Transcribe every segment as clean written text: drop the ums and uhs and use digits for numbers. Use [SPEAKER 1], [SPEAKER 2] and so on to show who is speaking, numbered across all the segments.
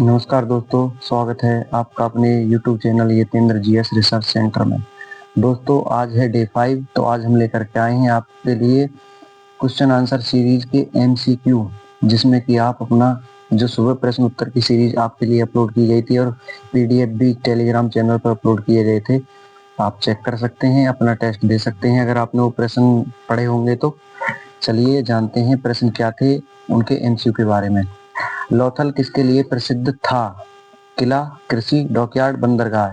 [SPEAKER 1] नमस्कार दोस्तों, स्वागत है आपका अपने YouTube channel Yatendra GS research centre में। दोस्तों आज है डे 5। तो आज हम लेकर के आए हैं आपके लिए क्वेश्चन आंसर सीरीज के MCQ, जिसमें कि आप अपना जो सुबह प्रश्न उत्तर की सीरीज आपके लिए अपलोड की गई थी और PDF भी टेलीग्राम चैनल पर अपलोड किए गए थे। आप चेक कर सकते हैं, अपना टेस्ट दे सकते हैं अगर आपने वो प्रश्न पढ़े होंगे तो। चलिए जानते हैं प्रश्न क्या थे उनके MCQ के बारे में। लोथल किसके लिए प्रसिद्ध था? किला, कृषि, डॉकयार्ड, बंदरगाह।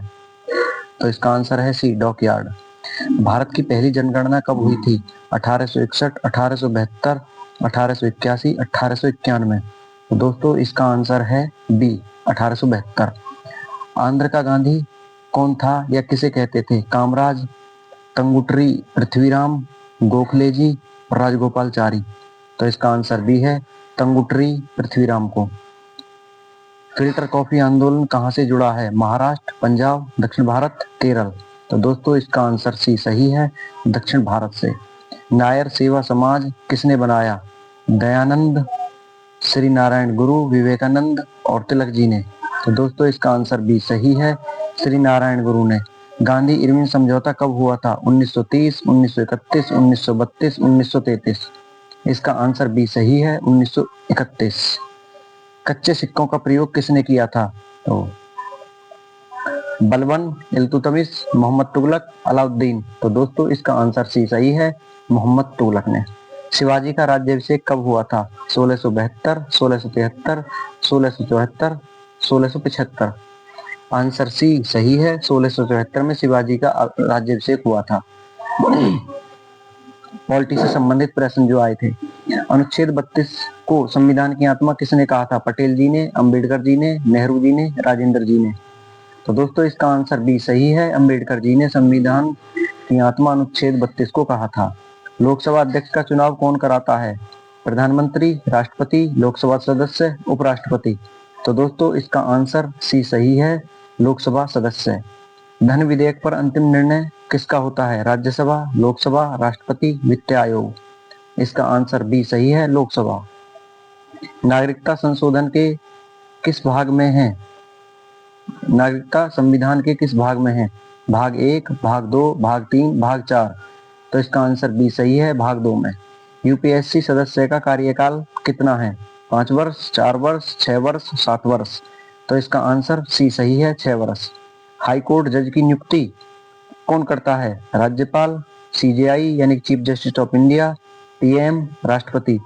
[SPEAKER 1] तो इसका आंसर है सी, डॉकयार्ड। भारत की पहली जनगणना कब हुई थी? 1861, 1872, 1881, 1891। तो दोस्तों इसका आंसर है बी, 1872। आंध्र का गांधी कौन था या किसे कहते थे? कामराज, तंगुटरी पृथ्वीराम, गोखले जी, राजगोपालचारी। तो इसका आंसर बी है, तंगुटरी पृथ्वीराम को। फिल्टर कॉफी आंदोलन कहाँ से जुड़ा है? महाराष्ट्र, पंजाब, दक्षिण भारत, केरल। तो दोस्तों इसका आंसर सी सही है, दक्षिण भारत से। नायर सेवा समाज किसने बनाया? दयानंद, श्री नारायण गुरु, विवेकानंद और तिलक जी ने। तो दोस्तों इसका आंसर बी सही है, श्री नारायण गुरु ने। गांधी इरविन समझौता कब हुआ था? 1930, 1931, 1932, 1933। इसका आंसर बी सही है, 1931। कच्चे सिक्कों का प्रयोग किसने किया था? तो बलबन, इल्तुतमिश, मोहम्मद तुगलक, अलाउद्दीन। तो दोस्तों इसका आंसर सी सही है, मोहम्मद तुगलक ने। शिवाजी का राज्याभिषेक कब हुआ था? 1672, 1673, 1674, 1675। आंसर सी सही है, 1674 में शिवाजी का राज्याभिषेक हुआ था। पॉलिटी से संबंधित प्रश्न जो आए थे। अनुच्छेद 32 को संविधान की आत्मा किसने कहा था? पटेल जी ने, अंबेडकर जी ने, नेहरू जी ने, राजेंद्र जी ने। तो दोस्तों इसका आंसर बी सही है, अंबेडकर जी ने संविधान की आत्मा अनुच्छेद 32 को कहा था। लोकसभा अध्यक्ष का चुनाव कौन कराता है? प्रधानमंत्री, राष्ट्रपति, लोकसभा सदस्य, उपराष्ट्रपति। तो दोस्तों इसका आंसर सी सही है, लोकसभा सदस्य। धन विधेयक पर अंतिम निर्णय किसका होता है? राज्यसभा, लोकसभा, राष्ट्रपति, वित्त आयोग। इसका आंसर बी सही है, लोकसभा। नागरिकता संशोधन के किस भाग में है? नागरिकता संविधान के किस भाग में है? भाग 1, भाग 2, भाग 3, भाग 4। तो इसका आंसर बी सही है, भाग 2 में। यूपीएससी सदस्य का कार्यकाल कितना है? 5 वर्ष, 4 वर्ष, 6 वर्ष, 7 वर्ष। तो इसका आंसर सी सही है, 6 वर्ष। हाई कोर्ट जज की नियुक्ति कौन करता है? राज्यपाल, सीजेआई यानी chief justice of India, PM, राष्ट्रपति।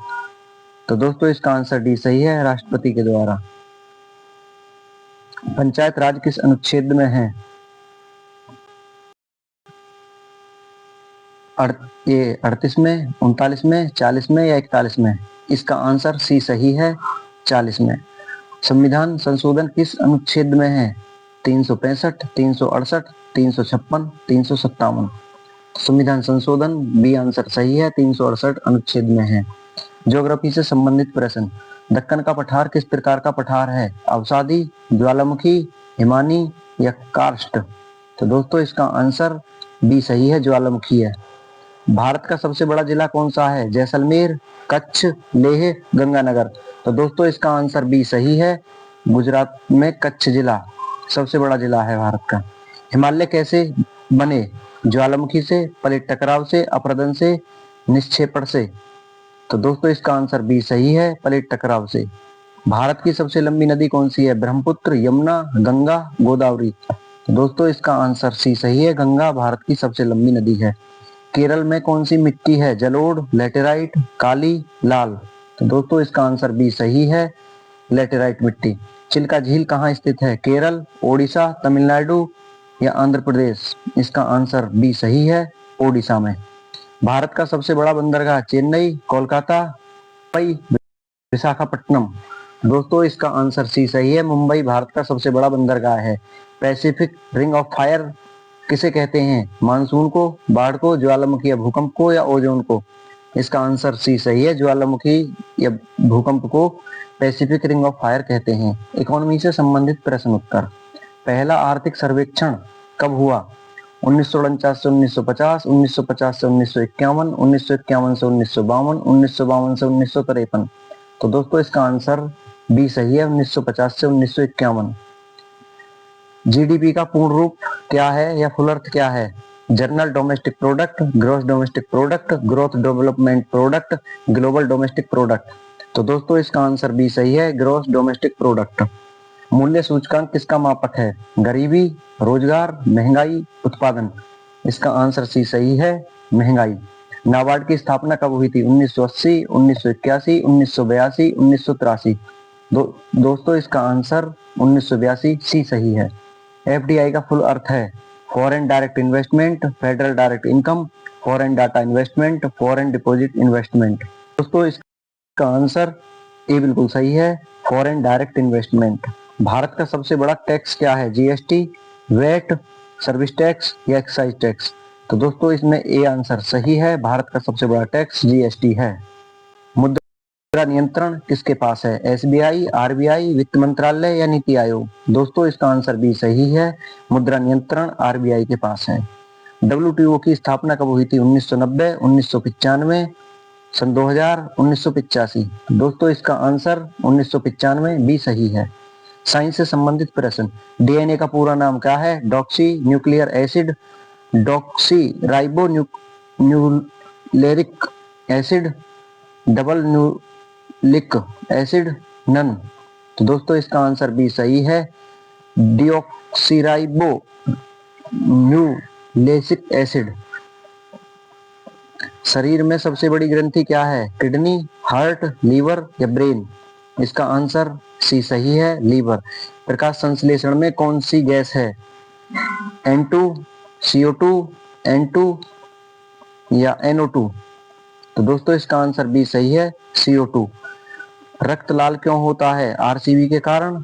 [SPEAKER 1] तो दोस्तों इसका आंसर डी सही है, राष्ट्रपति के द्वारा। पंचायत राज किस अनुच्छेद में है? ये 38 में, 39 में, 40 में या 41 में? इसका आंसर सी सही है, 40 में। संविधान संशोधन किस अनुच्छेद में है? 365, 368, 356, 357। संविधान संशोधन बी आंसर सही है, 368 अनुच्छेद में है। ज्योग्राफी से संबंधित प्रश्न। दक्कन का पठार किस प्रकार का पठार है? अवसादी, ज्वालामुखी, हिमानी या कार्स्ट। तो दोस्तों इसका आंसर बी सही है, ज्वालामुखी है। भारत का सबसे बड़ा जिला कौन सा है? जैसलमेर, कच्छ, लेह, गंगानगर। तो दोस्तों इसका आंसर बी सही है, गुजरात में कच्छ जिला सबसे बड़ा जिला है भारत का। हिमालय कैसे बने? ज्वालामुखी से, प्लेट टकराव से, अपरदन से, निक्षेपण से। तो दोस्तों इसका आंसर बी सही है, प्लेट टकराव से। भारत की सबसे लंबी नदी कौन सी है? ब्रह्मपुत्र, यमुना, गंगा, गोदावरी। तो दोस्तों इसका आंसर सी सही है, गंगा भारत की सबसे लंबी नदी है। केरल में कौन सी मिट्टी है? जलोढ़, लेटेराइट, काली, लाल। तो दोस्तों इसका आंसर बी सही है, लेटेराइट मिट्टी। चिल्का झील कहाँ स्थित है? केरल, ओडिशा, तमिलनाडु या आंध्र प्रदेश। इसका आंसर बी सही है, ओडिशा में। भारत का सबसे बड़ा बंदरगाह? चेन्नई, कोलकाता, मुंबई, विशाखापट्टनम। दोस्तों इसका आंसर सी सही है, मुंबई भारत का सबसे बड़ा बंदरगाह है। पैसिफिक रिंग ऑफ फायर किसे कहते हैं? मानसून को, बाढ़ को, ज्वालामुखी या भूकंप को या ओजोन को। इसका आंसर सी सही है, ज्वालामुखी या भूकंप को पैसिफिक रिंग ऑफ फायर कहते हैं। इकोनॉमी से संबंधित प्रश्न उत्तर। पहला आर्थिक सर्वेक्षण कब हुआ? 1949 से 1950, 1950 से 1951, 1951 से 1952, 1952 से 1953। तो दोस्तों इसका आंसर बी सही है, 1950 से 1951। जीडीपी का पूर्ण रूप क्या है या फुल अर्थ क्या है? General domestic product, gross domestic product, growth development product, global domestic product. तो दोस्तों इसका आंसर बी सही है, ग्रॉस डोमेस्टिक प्रोडक्ट। मूल्य सूचकांक किसका मापक है? गरीबी, रोजगार, महंगाई, उत्पादन। इसका आंसर सी सही है, महंगाई। नाबार्ड की स्थापना कब हुई थी? 1980, 1981, 1982, 1983। दोस्तों इसका आंसर 1982 सी सही है। एफडीआई का फुल अर्थ है foreign direct investment, federal direct income, foreign data investment, foreign deposit investment. दोस्तों इसका आंसर ए बिल्कुल सही है, फॉरेन डायरेक्ट इन्वेस्टमेंट। भारत का सबसे बड़ा टैक्स क्या है? जीएसटी, वेट, सर्विस टैक्स या एक्साइज टैक्स। तो दोस्तों इसमें ए आंसर सही है, भारत का सबसे बड़ा टैक्स जीएसटी है। मुद्रा नियंत्रण किसके पास है? एसबीआई, आरबीआई, वित्त मंत्रालय या नीति आयोग। दोस्तों इसका आंसर बी सही है, मुद्रा नियंत्रण आरबीआई के पास है। डब्ल्यूटीओ की स्थापना कब हुई थी? 1990, 1995, सन 2000, 1985। दोस्तों इसका आंसर 1995 बी सही है। साइंस से संबंधित प्रश्न। डीएनए का पूरा नाम क्या है? Deoxy nuclear acid, deoxyribonucleic acid, double nucleic acid, none. तो दोस्तों इसका आंसर बी सही है, डिऑक्सीराइबो न्यूक्लिक एसिड। शरीर में सबसे बड़ी ग्रंथि क्या है? किडनी, हार्ट, लीवर या ब्रेन। इसका आंसर सी सही है, लीवर। प्रकाश संश्लेषण में कौन सी गैस है? N2, CO2, N2 या NO2। तो दोस्तों इसका आंसर बी सही है, CO2। रक्त लाल क्यों होता है? आरसीबी के कारण,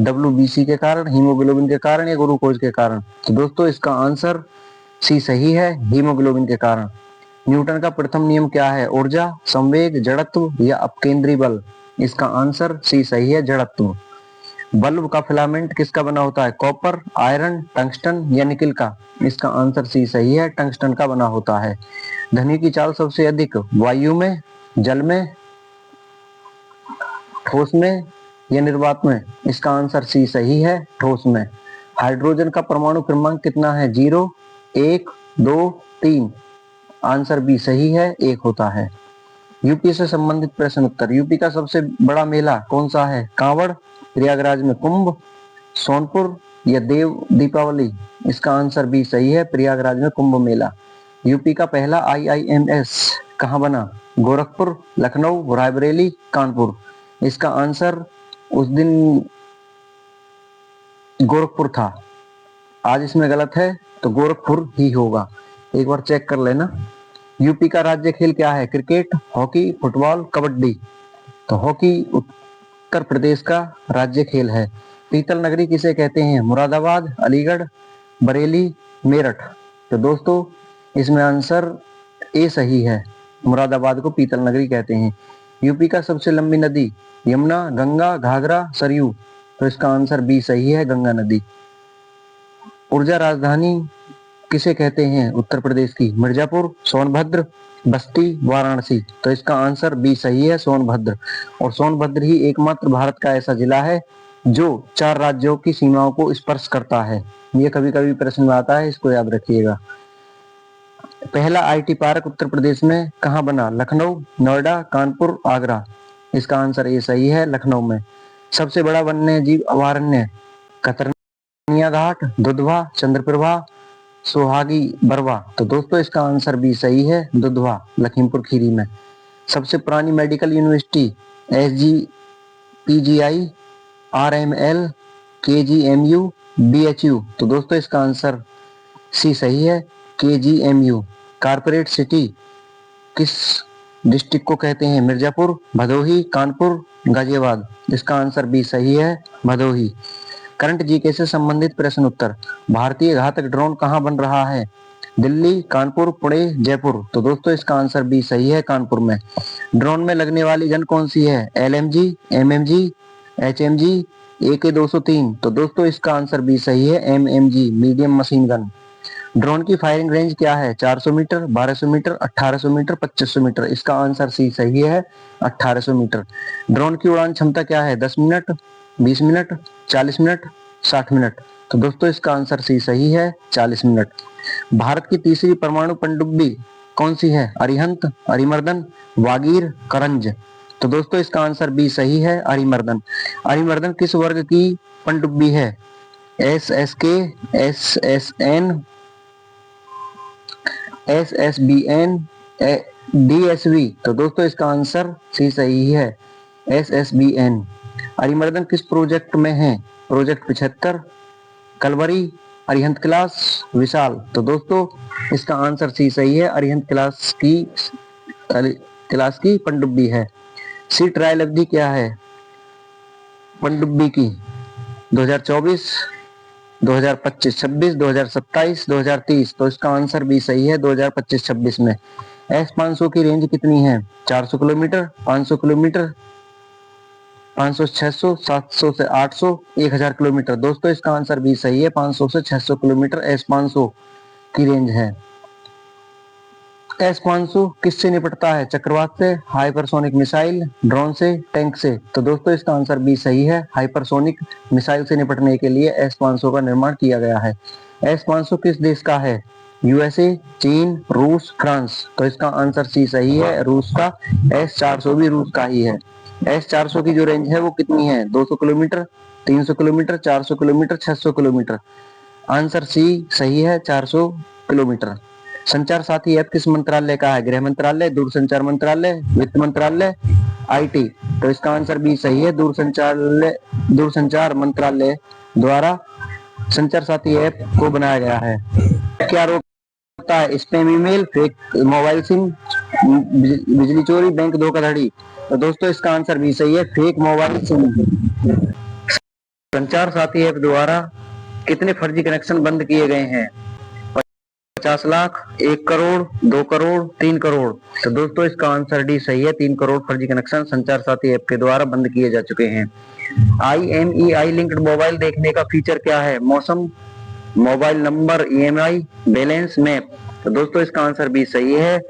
[SPEAKER 1] डब्ल्यूबीसी के कारण, हीमोग्लोबिन के कारण या ग्लूकोज के कारण। तो दोस्तों इसका आंसर सी सही है, हीमोग्लोबिन के कारण। न्यूटन का प्रथम नियम क्या है? ऊर्जा, संवेग, जड़त्व या अपकेंद्री बल। इसका आंसर सी सही है, जड़त्व। बल्ब का फिलामेंट किसका बना होता है? कॉपर, आयरन, टंगस्टन या निकिल का। इसका आंसर सी सही है, टंगस्टन का बना होता है। ध्वनि की चाल सबसे अधिक वायु में, जल में, ठोस में या निर्वात में। इसका आंसर सी सही है, ठोस में। हाइड्रोजन का परमाणु क्रमांक कितना है? 0, 1, 2, 3। आंसर बी सही है, 1 होता है। यूपी से संबंधित प्रश्न उत्तर। यूपी का सबसे बड़ा मेला कौन सा है? कांवड़, प्रयागराज में कुंभ, सोनपुर या देव दीपावली। इसका आंसर बी सही है, प्रयागराज में कुंभ मेला। यूपी का पहला IIMS कहाँ बना? गोरखपुर, लखनऊ, रायबरेली, कानपुर। इसका आंसर उस दिन गोरखपुर था, आज इसमें गलत है तो गोरखपुर ही होगा, एक बार चेक कर लेना। यूपी का राज्य खेल क्या है? Cricket, hockey, football, kabaddi. तो हॉकी उत्तर प्रदेश का राज्य खेल है। पीतल नगरी किसे कहते हैं? मुरादाबाद, अलीगढ़, बरेली, मेरठ। तो दोस्तों इसमें आंसर ए सही है, मुरादाबाद को पीतल नगरी कहते हैं। यूपी का सबसे लंबी नदी? यमुना, गंगा, घाघरा, सरयू। तो इसका आंसर बी सही है, गंगा नदी। ऊर्जा राजधानी किसे कहते हैं उत्तर प्रदेश की? मिर्जापुर, सोनभद्र, बस्ती, वाराणसी। तो इसका आंसर बी सही है, सोनभद्र। और सोनभद्र ही एकमात्र भारत का ऐसा जिला है जो 4 राज्यों की सीमाओं को स्पर्श करता है। ये कभी कभी प्रश्न में आता है, इसको याद रखिएगा। पहला आईटी पार्क उत्तर प्रदेश में कहाँ बना? लखनऊ, नोएडा, कानपुर, आगरा। इसका आंसर ये सही है, लखनऊ में। सबसे बड़ा वन्य जीव अभयारण्य? कतरनिया घाट, दुधवा, चंद्रप्रभा, सोहागी बरवा। तो दोस्तों इसका आंसर भी सही है, दुधवा, लखीमपुर खीरी में। सबसे पुरानी medical university? SGPGI, RML, KGMU, BHU। तो दोस्तों इसका आंसर सी सही है, KGMU। कारपोरेट सिटी किस डिस्ट्रिक्ट को कहते हैं? मिर्जापुर, भदोही, कानपुर, गाजियाबाद। इसका आंसर बी सही है, भदोही। करंट जीके से संबंधित प्रश्न उत्तर। भारतीय घातक ड्रोन कहाँ बन रहा है? दिल्ली, कानपुर, पुणे, जयपुर। तो दोस्तों इसका आंसर बी सही है, कानपुर में। ड्रोन में लगने वाली गन कौन सी है? LMG, MMG, HMG, AK-203। तो दोस्तों इसका आंसर बी सही है, MMG, medium machine gun. Drone की फायरिंग रेंज क्या है? 400 मीटर, 1200 मीटर, 1800 मीटर, 2500 मीटर। इसका आंसर सी सही है, 1800 मीटर। ड्रोन की उड़ान क्षमता क्या है? 10 मिनट, 20 मिनट, 40 मिनट, 60 मिनट। तो दोस्तों इसका आंसर सी सही है, 40 मिनट। भारत की तीसरी परमाणु पनडुब्बी कौन सी है? अरिहंत, अरिमर्दन, वागीर, करंज। तो दोस्तों इसका आंसर बी सही है, अरिमर्दन। अरिमर्दन किस वर्ग की पनडुब्बी है? SSK, SSN, SSBN, DSV। तो दोस्तों इसका आंसर सी सही है, SSBN। अरिमर्दन किस प्रोजेक्ट में है? प्रोजेक्ट 75, कलवरी, अरिहंत क्लास, विशाल। तो दोस्तों इसका आंसर सी सही है, अरिहंत क्लास की पनडुब्बी है। सी ट्रायल अवधि क्या है पनडुब्बी की? 2024, 2025-26, 2027, 2030। तो इसका आंसर भी सही है, 2025-26 में। S500 की रेंज कितनी है? 400 किलोमीटर, 500 किलोमीटर, 500 से 600, 700 से 800, 1000 किलोमीटर। दोस्तों इसका आंसर भी सही है, 500 से 600 किलोमीटर S500 की रेंज है। S500 किससे निपटता है? चक्रवात से, हाइपरसोनिक मिसाइल, ड्रोन से, टैंक से। तो दोस्तों इसका आंसर भी सही है, हाइपरसोनिक मिसाइल से निपटने के लिए S500 का निर्माण किया गया है। S500 किस देश का है? USA, चीन, रूस, फ्रांस। तो इसका आंसर सी सही है, रूस का। S400 भी रूस का ही है। S400 की जो रेंज है वो कितनी है? 200 kilometre, 300 kilometre, 400 kilometre, 600 kilometre. Answer C सही है, 400 किलोमीटर। संचार साथी ऐप किस मंत्रालय का है? गृह मंत्रालय, दूरसंचार मंत्रालय, वित्त मंत्रालय, IT। तो इसका आंसर भी सही है, दूरसंचार मंत्रालय द्वारा संचार साथी ऐप को बनाया गया है। क्या रोकता है? Spam email, fake mobile SIM, बिजली चोरी, बैंक धोखाधड़ी। तो दोस्तों इसका आंसर भी सही है, फेक मोबाइल सिम। संचार साथी ऐप द्वारा कितने फर्जी कनेक्शन बंद किए गए हैं? 50 लाख, 1 करोड़, 2 करोड़, 3 करोड़। तो दोस्तों इसका आंसर डी सही है, 3 करोड़ फर्जी कनेक्शन संचार साथी ऐप के द्वारा बंद किए जा चुके हैं। IMEI लिंक्ड मोबाइल देखने का फीचर क्या है? मौसम, mobile number, EMI, balance, map. तो दोस्तों इसका आंसर भी सही है,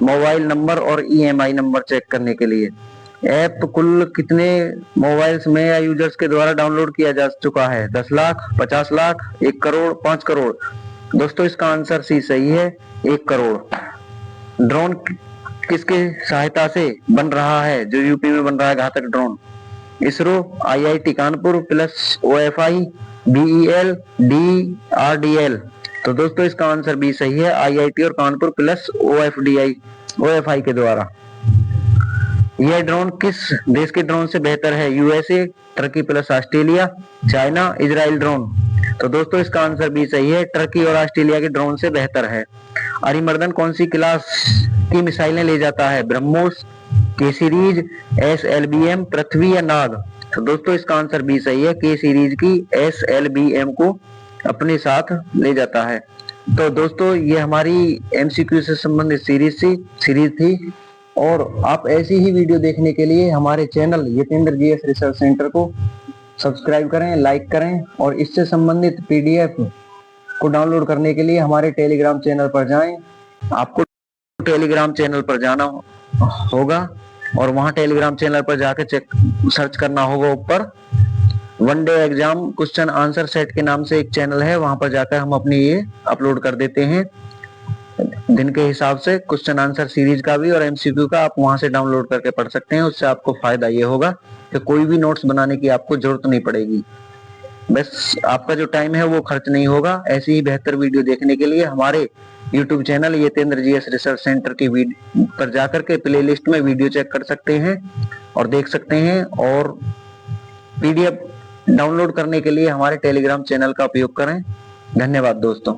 [SPEAKER 1] मोबाइल नंबर और EMI नंबर चेक करने के लिए। ऐप कुल कितने मोबाइल्स में या यूजर्स के द्वारा डाउनलोड किया जा चुका है? 10 लाख, 50 लाख, 1 करोड़, 5 करोड़। दोस्तों इसका आंसर सी सही है, 1 करोड़। ड्रोन किसके सहायता से बन रहा है? जो यूपी में बन रहा है घातक drone? ISRO, IIT Kanpur plus OFI, BEL, DRDL। तो दोस्तों इसका आंसर भी सही है, IIT और कानपुर प्लस OFI के द्वारा। यह ड्रोन किस देश के ड्रोन से बेहतर है? USA, Turkey plus Australia, China, Israel drone. तो दोस्तों इसका आंसर भी सही है, टर्की और ऑस्ट्रेलिया के ड्रोन से बेहतर है। अरिमर्दन कौन सी क्लास की मिसाइलें ले जाता है? ब्रह्मोस, के सीरीज, SLBM, पृथ्वी या नाग। तो दोस्तों इसका आंसर भी सही है, के सीरीज की SLBM को अपने साथ ले जाता है। तो दोस्तों ये हमारी MCQ से संबंधित सीरीज थी और आप ऐसी ही वीडियो देखने के लिए हमारे channel Yatendra GS research centre को सब्सक्राइब करें, लाइक करें और इससे संबंधित PDF को डाउनलोड करने के लिए हमारे टेलीग्राम चैनल पर जाएं। आपको टेलीग्राम चैनल पर जाना होगा और वहां टेलीग्राम चैनल पर जाकर सर्च करना होगा ऊपर one day exam question answer set के नाम से एक चैनल है, वहां पर जाकर हम अपनी ये अपलोड कर देते हैं दिन के हिसाब से क्वेश्चन आंसर सीरीज का भी और MCQ का। आप वहां से डाउनलोड करके पढ़ सकते हैं। उससे आपको फायदा ये होगा कि कोई भी नोट्स बनाने की आपको जरूरत नहीं पड़ेगी, बस आपका जो टाइम है वो खर्च नहीं होगा। ऐसी ही बेहतर वीडियो देखने के लिए हमारे YouTube channel Yatendra GS research centre की पर जाकर के प्लेलिस्ट में वीडियो चेक कर सकते हैं और देख सकते हैं। और PDF डाउनलोड करने के लिए हमारे टेलीग्राम चैनल का उपयोग करें। धन्यवाद दोस्तों।